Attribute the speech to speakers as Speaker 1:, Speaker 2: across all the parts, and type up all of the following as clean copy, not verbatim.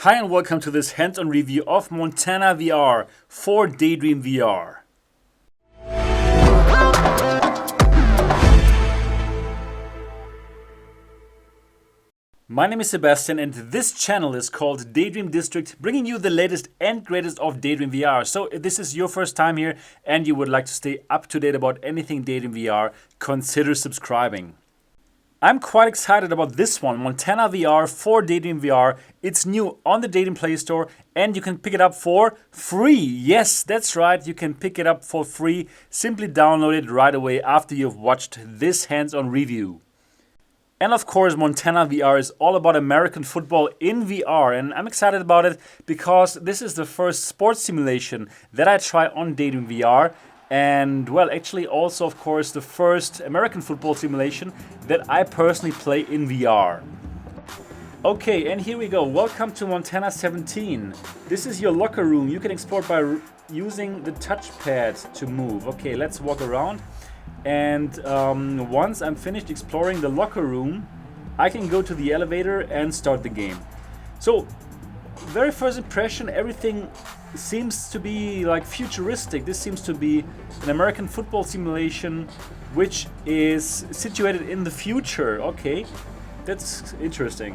Speaker 1: Hi and welcome to this hands-on review of Montana VR for Daydream VR. My name is Sebastian and this channel is called Daydream District, bringing you the latest and greatest of Daydream VR. So if this is your first time here and you would like to stay up to date about anything Daydream VR, consider subscribing. I'm quite excited about this one, Montana VR for Daydream VR. It's new on the Daydream Play Store and you can pick it up for free. Yes, that's right, you can pick it up for free. Simply download it right away after you've watched this hands-on review. And of course, Montana VR is all about American football in VR, and I'm excited about it because this is the first sports simulation that I try on Daydream VR. And well, actually also, of course, the first American football simulation that I personally play in VR. Okay, and here we go. Welcome to Montana 17. This is your locker room. You can explore by using the touchpad to move. Okay, let's walk around. And once I'm finished exploring the locker room, I can go to the elevator and start the game. So, very first impression, everything seems to be like futuristic. This seems to be an American football simulation which is situated in the future. Okay, that's interesting.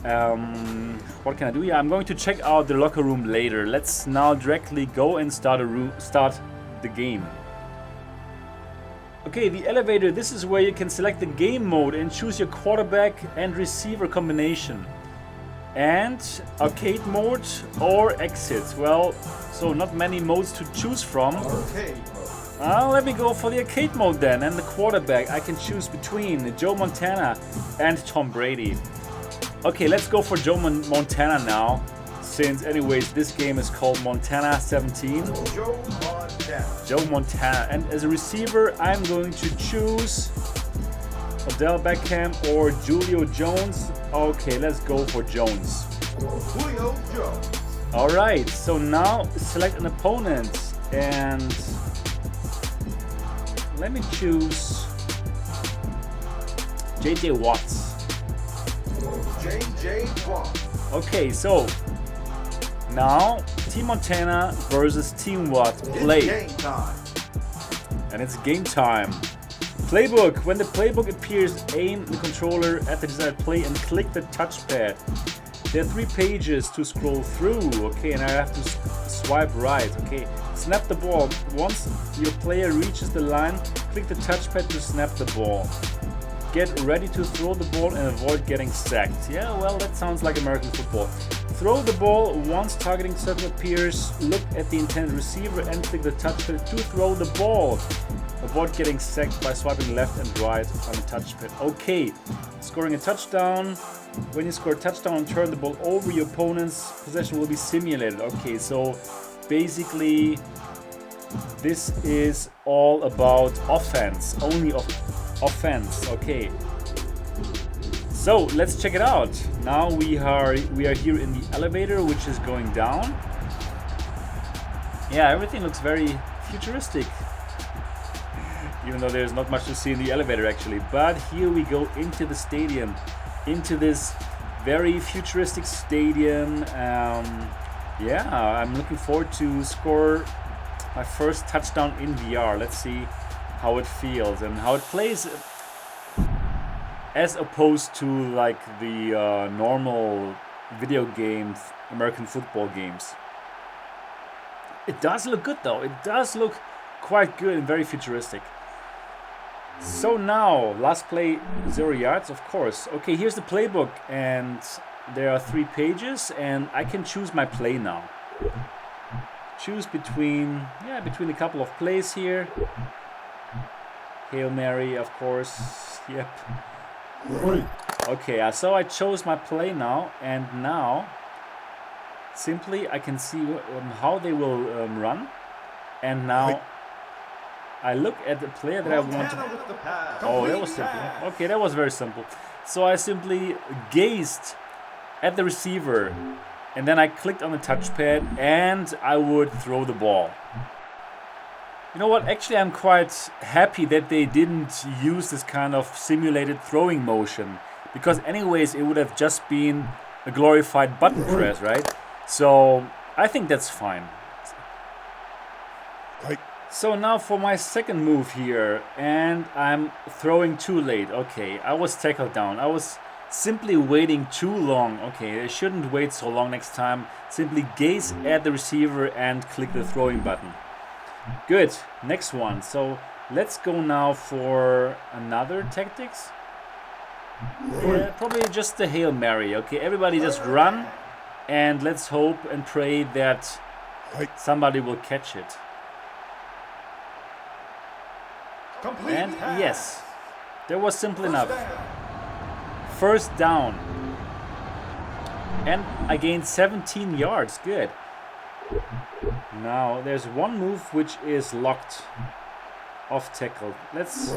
Speaker 1: What can I do? Yeah, I'm going to check out the locker room later. Let's now directly go and start the game. Okay, the elevator, this is where you can select the game mode and choose your quarterback and receiver combination. And arcade mode or exit. Well, so not many modes to choose from.
Speaker 2: Arcade
Speaker 1: mode. Let me go for the arcade mode then. And the quarterback, I can choose between Joe Montana and Tom Brady. Okay, let's go for Joe Montana now. Since anyways, this game is called Montana 17.
Speaker 2: Joe Montana.
Speaker 1: Joe Montana. And as a receiver, I'm going to choose Odell Beckham or Julio Jones. Okay, let's go for Jones.
Speaker 2: Julio Jones.
Speaker 1: Alright, so now select an opponent and let me choose JJ Watt.
Speaker 2: JJ Watt.
Speaker 1: Okay, so now Team Montana versus Team Watt play.
Speaker 2: It's game time.
Speaker 1: And it's game time. Playbook. When the playbook appears, aim the controller at the desired play and click the touchpad. There are 3 pages to scroll through. Okay, and I have to swipe right. Okay, snap the ball. Once your player reaches the line, click the touchpad to snap the ball. Get ready to throw the ball and avoid getting sacked. Yeah, well, that sounds like American football. Throw the ball once targeting circle appears. Look at the intended receiver and click the touchpad to throw the ball. Avoid getting sacked by swiping left and right on the touchpad. Okay, scoring a touchdown. When you score a touchdown and turn the ball over, your opponent's possession will be simulated. Okay, so basically this is all about offense, only offense. Okay, so let's check it out. Now we are here in the elevator, which is going down. Yeah, everything looks very futuristic. Even though there's not much to see in the elevator actually. But here we go into the stadium, into this very futuristic stadium. Yeah, I'm looking forward to score my first touchdown in VR. Let's see how it feels and how it plays as opposed to like the normal video games, American football games. It does look good though. It does look quite good and very futuristic. So now, last play, 0 yards, of course. Okay, here's the playbook, and there are 3 pages, and I can choose my play now. Choose between a couple of plays here. Hail Mary, of course. Yep. Okay, so I chose my play now, and now simply I can see how they will run, and now I look at the player that I want to... Oh, that was simple. Okay, that was very simple. So I simply gazed at the receiver and then I clicked on the touchpad and I would throw the ball. You know what? Actually, I'm quite happy that they didn't use this kind of simulated throwing motion, because anyways, it would have just been a glorified button press, right? So I think that's fine. So now for my second move here, and I'm throwing too late. Okay, I was tackled down. I was simply waiting too long. Okay, I shouldn't wait so long next time. Simply gaze at the receiver and click the throwing button. Good, next one. So let's go now for another tactics. Yeah, probably just the Hail Mary. Okay, everybody just run and let's hope and pray that somebody will catch it. And yes, that was simple enough. First down. And I gained 17 yards. Good. Now there's one move which is locked. Off tackle. Let's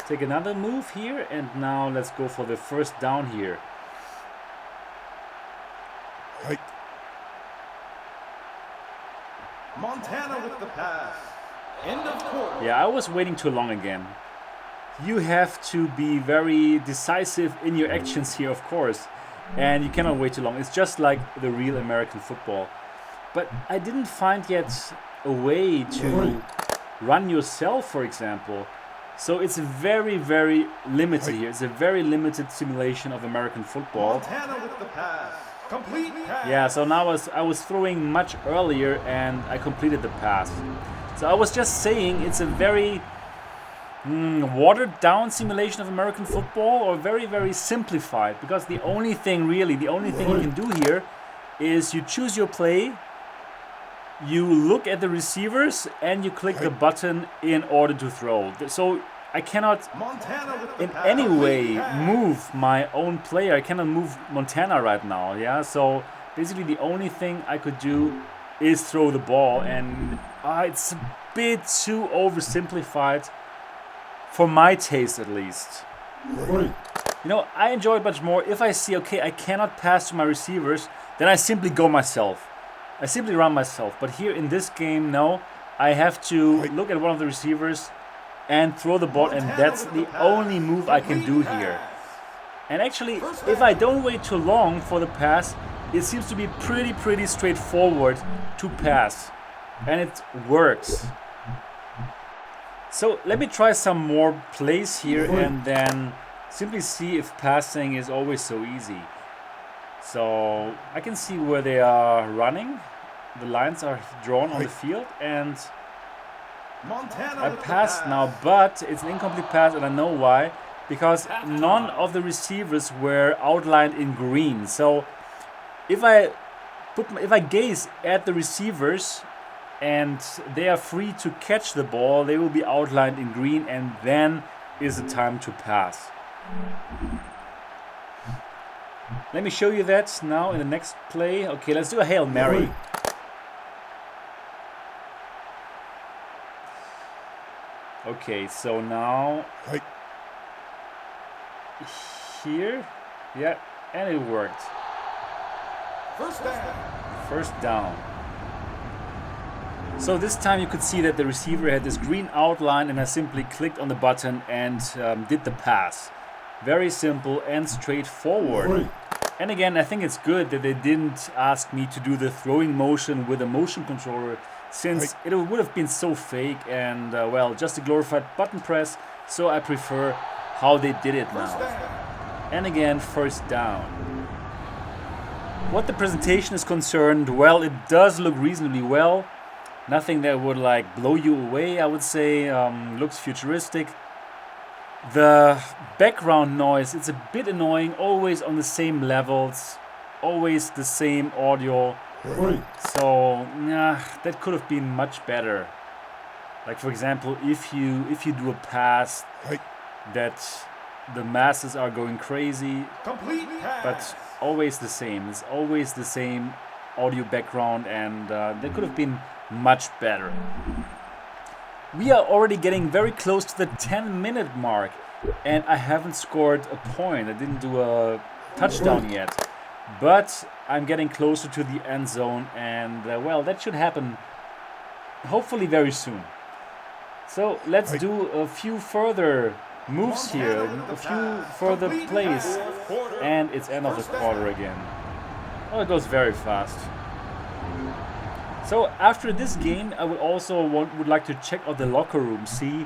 Speaker 1: take another move here. And now let's go for the first down here.
Speaker 2: Montana with the pass. End of quarter.
Speaker 1: Yeah, I was waiting too long again. You have to be very decisive in your actions here, of course. And you cannot wait too long. It's just like the real American football. But I didn't find yet a way to run yourself, for example. So it's very, very limited here. It's a very limited simulation of American football.
Speaker 2: Montana with the pass. Complete pass.
Speaker 1: Yeah, so now I was throwing much earlier and I completed the pass. So I was just saying it's a very watered down simulation of American football, or very, very simplified, because the only thing you can do here is you choose your play, you look at the receivers, and you click the button in order to throw. So I cannot in any way move my own player. I cannot move Montana right now. Yeah, so basically the only thing I could do is throw the ball, and it's a bit too oversimplified for my taste, at least. You know, I enjoy it much more if I see, okay, I cannot pass to my receivers, then I simply go myself. I simply run myself. But here in this game, no, I have to look at one of the receivers and throw the ball, and that's the only move I can do here. And actually, if I don't wait too long for the pass, it seems to be pretty straightforward to pass. And it works. So let me try some more plays here and then simply see if passing is always so easy. So I can see where they are running. The lines are drawn on the field, and I passed now, but it's an incomplete pass, and I know why. Because none of the receivers were outlined in green. So if I gaze at the receivers and they are free to catch the ball, they will be outlined in green, and then is the time to pass. Let me show you that now in the next play. Okay, let's do a Hail Mary. Okay, so now here, yeah, and it worked. First down. So this time you could see that the receiver had this green outline, and I simply clicked on the button and did the pass. Very simple and straightforward. And again, I think it's good that they didn't ask me to do the throwing motion with a motion controller, since it would have been so fake and, well, just a glorified button press. So I prefer how they did it now. And again, first down. What the presentation is concerned, well, it does look reasonably well. Nothing that would like blow you away, I would say. Looks futuristic. The background noise, it's a bit annoying, always on the same levels, always the same audio. So that could have been much better. Like, for example, if you do a pass that the masses are going crazy, but always the same. It's always the same audio background, and that could have been much better. We are already getting very close to the 10-minute mark, and I haven't scored a point. I didn't do a touchdown yet, but I'm getting closer to the end zone, and well, that should happen hopefully very soon. So let's do a few further moves here, a few further plays, and it's end of the quarter again. Oh, it goes very fast. So after this game, I would like to check out the locker room, see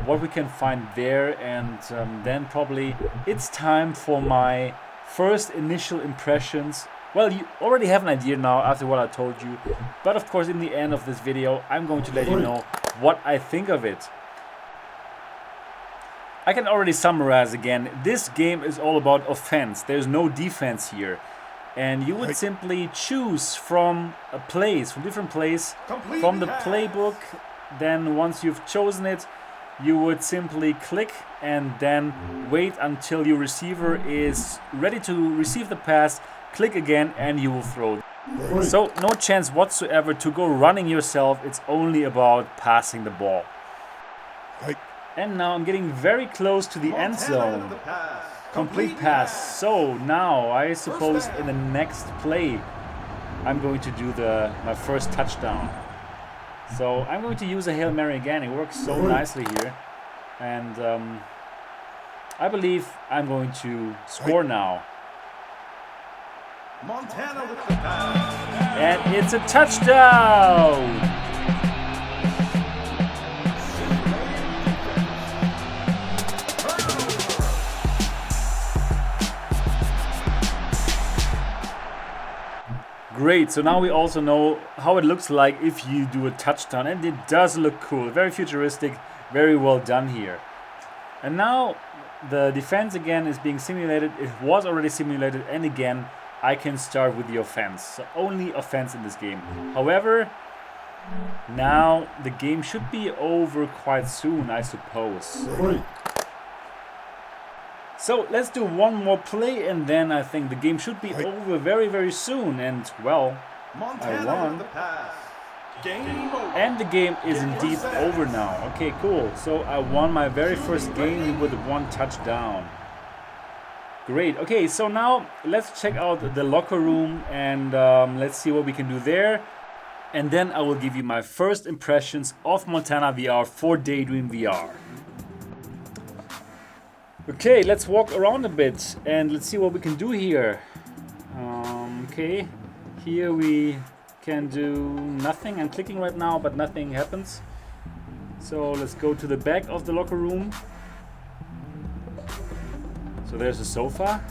Speaker 1: what we can find there, and then probably it's time for my first initial impressions. Well, you already have an idea now after what I told you, but of course in the end of this video I'm going to let you know what I think of it. I can already summarize again. This game is all about offense. There's no defense here. And you would simply choose from a place, from different plays, from the playbook. Then once you've chosen it, you would simply click and then wait until your receiver is ready to receive the pass. Click again and you will throw. So no chance whatsoever to go running yourself. It's only about passing the ball. And now I'm getting very close to the end zone. Complete pass. So now I suppose in the next play I'm going to do my first touchdown. So I'm going to use a Hail Mary again. It works so nicely here. And I believe I'm going to score now.
Speaker 2: Montana with the pass.
Speaker 1: And it's a touchdown! Great, so now we also know how it looks like if you do a touchdown, and it does look cool, very futuristic, very well done here. And now the defense again is being simulated. It was already simulated, and again I can start with the offense. So only offense in this game. However, now the game should be over quite soon, I suppose. So let's do one more play and then I think the game should be over very, very soon. And well, I won. And the game is indeed over now. Okay, cool. So I won my very first game with one touchdown. Great. Okay, so now let's check out the locker room and let's see what we can do there. And then I will give you my first impressions of Montana VR for Daydream VR. Okay, let's walk around a bit and let's see what we can do here. Okay, here we can do nothing. I'm clicking right now, but nothing happens. So let's go to the back of the locker room. So there's a sofa.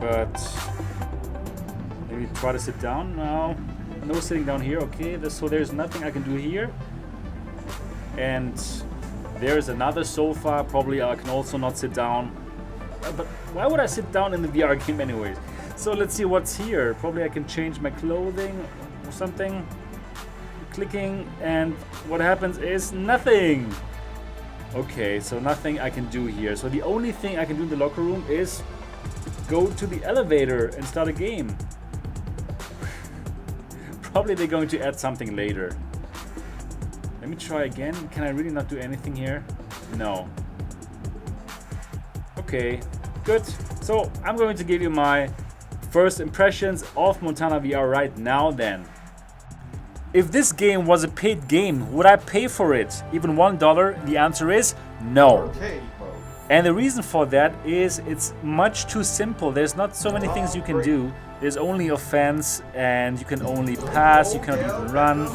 Speaker 1: But maybe try to sit down now. No sitting down here. Okay, so there's nothing I can do here. And there's another sofa. Probably I can also not sit down. But why would I sit down in the VR game anyways? So let's see what's here. Probably I can change my clothing or something. Clicking, and what happens is nothing. Okay, so nothing I can do here. So the only thing I can do in the locker room is go to the elevator and start a game. Probably they're going to add something later. Let me try again. Can I really not do anything here? No. Okay, good. So I'm going to give you my first impressions of Montana VR right now then. If this game was a paid game, would I pay for it? Even $1? The answer is no. And the reason for that is it's much too simple. There's not so many things you can do. There's only offense and you can only pass, you cannot even run.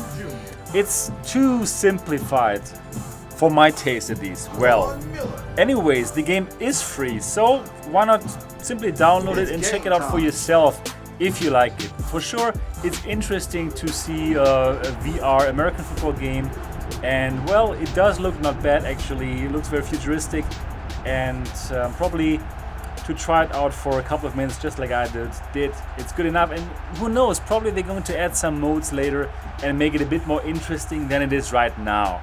Speaker 1: It's too simplified for my taste at least. Well, anyways, the game is free, so why not simply download it and check it out for yourself if you like it. For sure, it's interesting to see a VR American football game, and well, it does look not bad actually. It looks very futuristic, and probably to try it out for a couple of minutes just like I did, it's good enough. And who knows, probably they're going to add some modes later and make it a bit more interesting than it is right now.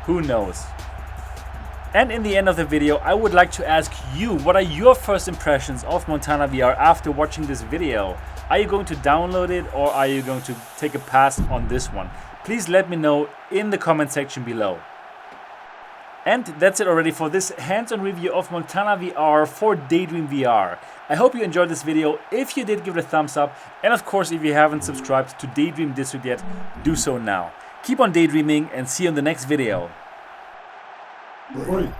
Speaker 1: Who knows? And in the end of the video, I would like to ask you, what are your first impressions of Montana VR after watching this video? Are you going to download it or are you going to take a pass on this one? Please let me know in the comment section below. And that's it already for this hands-on review of Montana VR for Daydream VR. I hope you enjoyed this video. If you did, give it a thumbs up. And of course, if you haven't subscribed to Daydream District yet, do so now. Keep on daydreaming and see you in the next video.
Speaker 3: Recording.